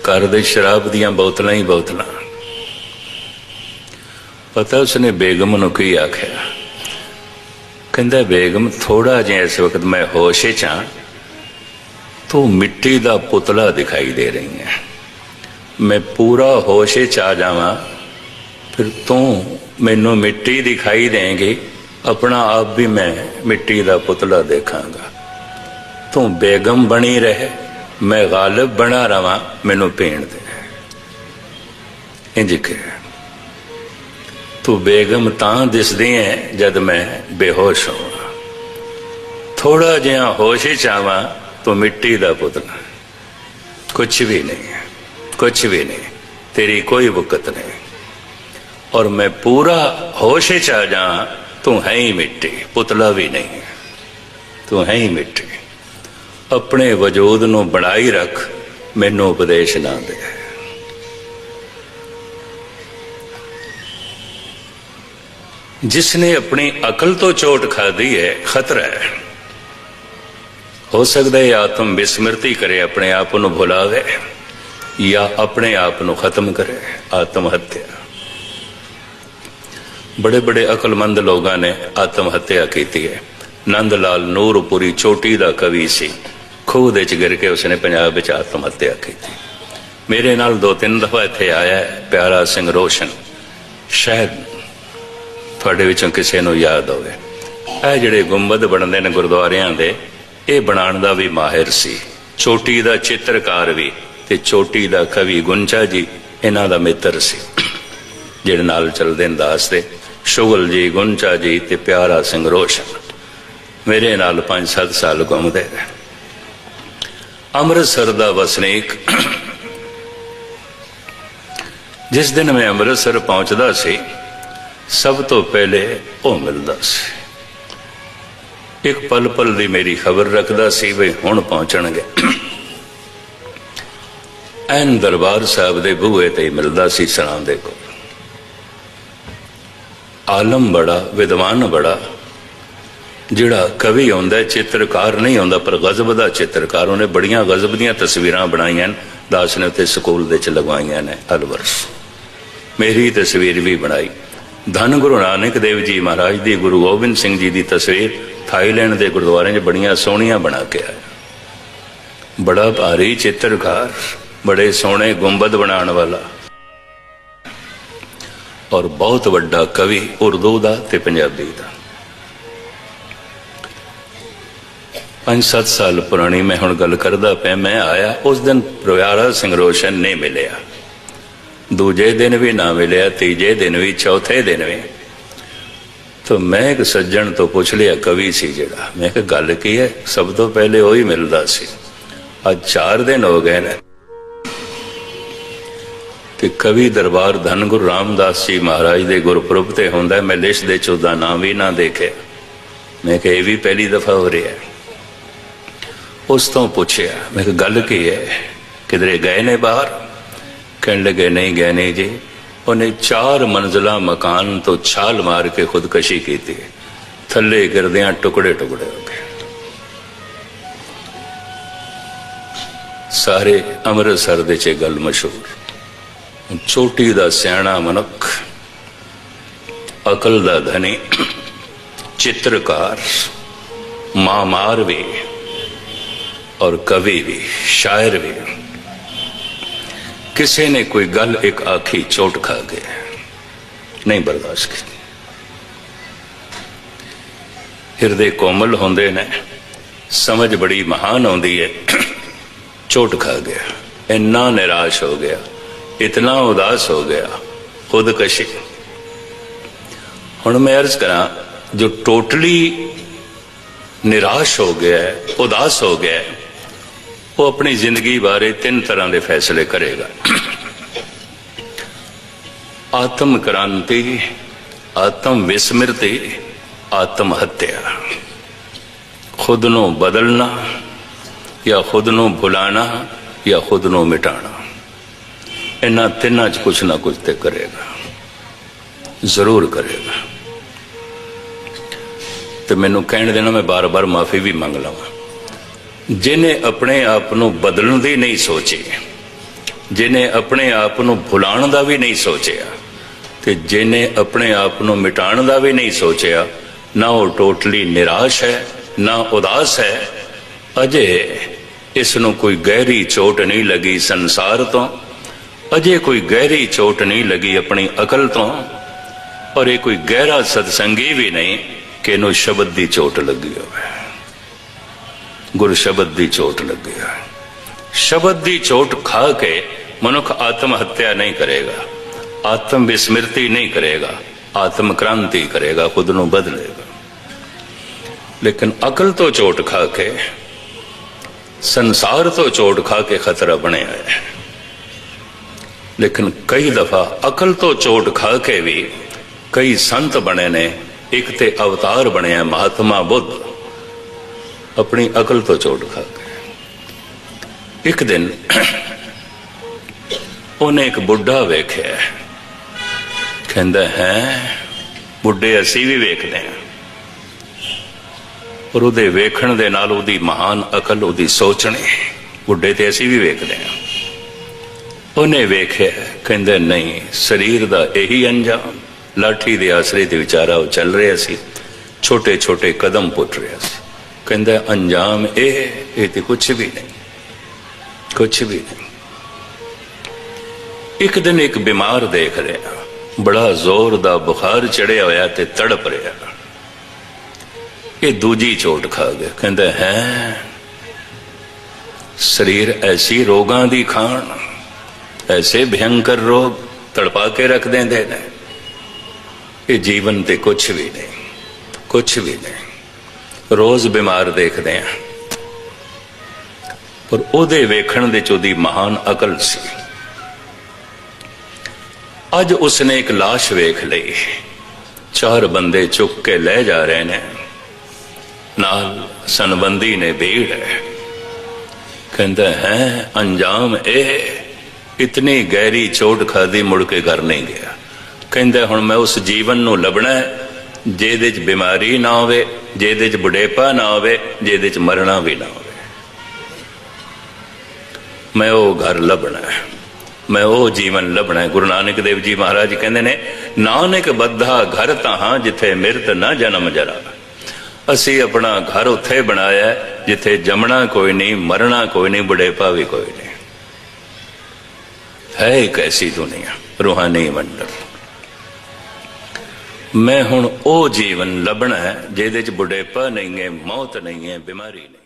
घर दे शराब दियां बोतलां ही बोतलां। पता उसने बेगम नूं की आख्या, कहंदा बेगम थोड़ा जिहा इस वक्त मैं होश च हां, तू मिट्टी दा पुतला दिखाई दे रही है, मैं पूरा होश च आ जावां फिर तू मैनू मिट्टी दिखाई देंगी, अपना आप भी मैं मिट्टी दा पुतला देखांगा। तू बेगम बनी रहे, मैं गालिब बना रहा, मैनू पीण दे। इंज के तू बेगम तां दिसदी है जद मैं बेहोश होवां, थोड़ा जिहा होश च आवां तो मिट्टी दा पुतला। कुछ भी नहीं है, कुछ भी नहीं, तेरी कोई वक़्त नहीं। और मैं पूरा होश च आ जा, तू है ही मिट्टी, पुतला भी नहीं है, तू है ही मिट्टी। अपने वजूद नूं बनाई रख, मैनू उपदेश ना दे। जिसने अपनी अकल तो चोट खाधी है, खतरा है। हो सकता है आत्म विस्मृति करे, अपने आप को भुलावे, या अपने आप को खत्म करे, आत्महत्या। बड़े बड़े अकलमंद लोगों ने आत्महत्या की है। नंद लाल नूरपुरी चोटी का कवि सी, खूह दे च गिर के उसने पंजाब में आत्महत्या की थी। मेरे नाल 2-3 दफा इत्थे आया है प्यारा सिंह रोशन, शायद थोड़े विचों किसी को याद होवे। ਇਹ ਜਿਹੜੇ ਗੁੰਬਦ ਬਣਦੇ ਨੇ ਗੁਰਦੁਆਰਿਆਂ ਦੇ, ਇਹ ਬਣਾਉਣ ਦਾ ਵੀ ਮਾਹਿਰ ਸੀ। ਚੋਟੀ ਦਾ ਚਿੱਤਰਕਾਰ ਵੀ ਤੇ ਚੋਟੀ ਦਾ ਕਵੀ ਗੁੰਚਾ ਜੀ ਇਹਨਾਂ ਦਾ ਮਿੱਤਰ ਸੀ, ਜਿਹੜੇ ਨਾਲ ਚੱਲਦੇ ਨੇ ਦਾਸ ਦੇ। ਸ਼ੁਗਲ ਜੀ, ਗੁੰਚਾ ਜੀ ਤੇ ਪਿਆਰਾ ਸਿੰਘ ਰੋਸ਼ਨ ਮੇਰੇ ਨਾਲ 5-7 ਸਾਲ ਘੁੰਮਦੇ ਰਹੇ। ਅੰਮ੍ਰਿਤਸਰ ਦਾ ਵਸਨੀਕ। ਜਿਸ ਦਿਨ ਮੈਂ ਅੰਮ੍ਰਿਤਸਰ ਪਹੁੰਚਦਾ ਸੀ, ਸਭ ਤੋਂ ਪਹਿਲੇ ਉਹ ਮਿਲਦਾ ਸੀ। ਇੱਕ ਪਲ ਪਲ ਦੀ ਮੇਰੀ ਖਬਰ ਰੱਖਦਾ ਸੀ ਵੀ ਹੁਣ ਪਹੁੰਚਣਗੇ। ਐਨ ਦਰਬਾਰ ਸਾਹਿਬ ਦੇ ਬੂਹੇ ਤੇ ਮਿਲਦਾ ਸੀ ਸਰਾਂ ਦੇ ਕੋਲ। ਆਲਮ ਬੜਾ, ਵਿਦਵਾਨ ਬੜਾ, ਜਿਹੜਾ ਕਵੀ ਹੁੰਦਾ, ਚਿੱਤਰਕਾਰ ਨਹੀਂ ਹੁੰਦਾ, ਪਰ ਗਜ਼ਬ ਦਾ ਚਿੱਤਰਕਾਰ। ਉਹਨੇ ਬੜੀਆਂ ਗਜ਼ਬ ਦੀਆਂ ਤਸਵੀਰਾਂ ਬਣਾਈਆਂ ਨੇ, ਦਾਸ ਨੇ ਉੱਥੇ ਸਕੂਲ ਦੇ ਚ ਲਗਵਾਈਆਂ ਨੇ ਅਲਵਰਸ। ਮੇਰੀ ਤਸਵੀਰ ਵੀ ਬਣਾਈ। ਧੰਨ ਗੁਰੂ ਨਾਨਕ ਦੇਵ ਜੀ ਮਹਾਰਾਜ ਦੀ, ਗੁਰੂ ਗੋਬਿੰਦ ਸਿੰਘ ਜੀ ਦੀ ਤਸਵੀਰ ਥਾਈਲੈਂਡ ਦੇ ਗੁਰਦੁਆਰਿਆਂ 'ਚ ਬੜੀਆਂ ਸੋਹਣੀਆਂ ਬਣਾ ਕੇ ਆਇਆ। ਬੜਾ ਭਾਰੀ ਚਿੱਤਰਕਾਰ, ਬੜੇ ਸੋਹਣੇ ਗੁੰਬਦ ਬਣਾਉਣ ਵਾਲਾ, ਔਰ ਬਹੁਤ ਵੱਡਾ ਕਵੀ ਉਰਦੂ ਦਾ ਤੇ ਪੰਜਾਬੀ ਦਾ। 5-7 ਸਾਲ ਪੁਰਾਣੀ ਮੈਂ ਹੁਣ ਗੱਲ ਕਰਦਾ ਪਿਆ। ਮੈਂ ਆਇਆ ਉਸ ਦਿਨ ਪਿਆਰਾ ਸਿੰਘ ਰੋਸ਼ਨ ਨਹੀਂ ਮਿਲਿਆ, ਦੂਜੇ ਦਿਨ ਵੀ ਨਾ ਮਿਲਿਆ, ਤੀਜੇ ਦਿਨ ਵੀ, ਚੌਥੇ ਦਿਨ ਵੀ। तो मैं एक सज्जन तो पूछ लिया, कवि सी जिहड़ा, मैं कहा गल की है? सब तो पहले वही मिलता सी, आज 4 दिन हो गए ने। ते कवि दरबार धन गुरु रामदास जी महाराज दे गुरपुरब ते हुंदा, मैं लिस्ट दे 14 नाम भी ना देखे। मैं कहा यह भी पहली दफा हो रहा है। उस तो पूछया, मैं कहा गल की है, किधरे गए ने बाहर? कहने लगे नहीं गए नहीं जी, उन्हें 4 मंजिला मकान तो छाल मार के खुदकशी की थी, थले गिरदियां टुकड़े टुकड़े हो गए। सारे अमृतसर दे च गल मशहूर। चोटी दा सियाणा मनुख, अकल दा धनी, चित्रकार, मामार भी और कवि भी, शायर भी। किसी ने कोई गल एक आखी, चोट खा गया, नहीं बर्दाश्त की। हिरदे कोमल होंदे ने, समझ बड़ी महान होंदी है। चोट खा गया, इन्ना निराश हो गया, इतना उदास हो गया, खुदकशी। हुण मैं अर्ज करा, जो टोटली निराश हो गया है, उदास हो गया है, वो अपनी जिंदगी बारे 3 तरह के फैसले करेगा। आत्म क्रांति, आत्म विस्मृति, आत्महत्या। खुद नू बदलना, या खुद नू भुलाना, या खुद नू मिटाना। इन्हां तिन्हां च कुछ ना कुछ तो करेगा, जरूर करेगा। तो मैनू कहने देना, मैं बार बार माफी भी मंग लवां। जिन्हें अपने आप को बदलने की नहीं सोची, जिन्हें अपने आप को भुलाने का भी नहीं सोचा, तो जिन्हें अपने आप को मिटाने का भी नहीं सोचा, ना वो टोटली निराश है, ना उदास है। अजे इसनों कोई गहरी चोट नहीं लगी संसार तो, अजे कोई गहरी चोट नहीं लगी अपनी अकल तो, और ये कोई गहरा सत्संगी भी नहीं कि इनू शब्द की चोट लगी हो। गुरु शब्द की चोट लगी है। शब्द की चोट खा के मनुख आत्महत्या नहीं करेगा, आत्म विस्मृति नहीं करेगा, आत्म क्रांति करेगा, खुद ਨੂੰ बदलेगा। लेकिन अकल तो चोट खा के, संसार तो चोट खा के खतरा बने है। लेकिन कई दफा अकल तो चोट खा के भी कई संत बने ने। एक ते अवतार बने हैं महात्मा बुद्ध, अपनी अकल तो चोट खा के। एक दिन उन्हें एक बुढ़ा वेख्या, कहंदा है बुढ़े असी भी वेखते हैं, और उहदे वेखण दे नाल उहदी महान अकल, उहदी सोचनी बुढ़े ते असी भी वेखते हैं। उन्हें वेख्या, कहंदा नहीं, शरीर दा यही अंजाम, लाठी दे आसरे ते विचारा चल रहा सी, छोटे छोटे कदम पुट रहा सी। कहंदा अंजाम ये ते कुछ भी नहीं, कुछ भी नहीं। एक दिन एक बीमार देख रहा, बड़ा जोर दा बुखार चढ़िया होया ते तड़प रहा। ये दूजी चोट खा गया। कहंदा है शरीर ऐसी रोगां दी खान, ऐसे भयंकर रोग तड़पा के रख देंदे ने। ये जीवन ते कुछ भी नहीं, कुछ भी नहीं। रोज बीमार देखते हैं, पर ओदे वेखण दे चोदी महान अकल सी। अज उसने एक लाश वेख ली, 4 बंदे चुक के ले जा रहे ने, नाल सनबंदी ने भीड़ है। कहंदा है अंजाम इतनी गहरी चोट खादी, मुड़ के घर नहीं गया। कहंदा हुण मैं उस जीवन नूं लभना है जिहदे च बीमारी ना होवे, जिहदे च बुढ़ेपा ना होवे, जिहदे च मरना भी ना होवे। मैं वो घर लभना है, मैं वो जीवन लभना है। गुरु नानक देव जी महाराज कहंदे ने, नानक बद्धा घर ताहां जिथे मिरत ना जन्म जरा। असी अपना घर उत्थे बनाया जिथे जमना कोई नहीं, मरना कोई नहीं, बुढ़ेपा भी कोई नहीं। है एक ऐसी दुनिया, रूहानी मंडल। मैं हुण ओ जीवन लभना है जिहदे च बुढ़ेपा नहीं है, मौत नहीं है, बीमारी नहीं।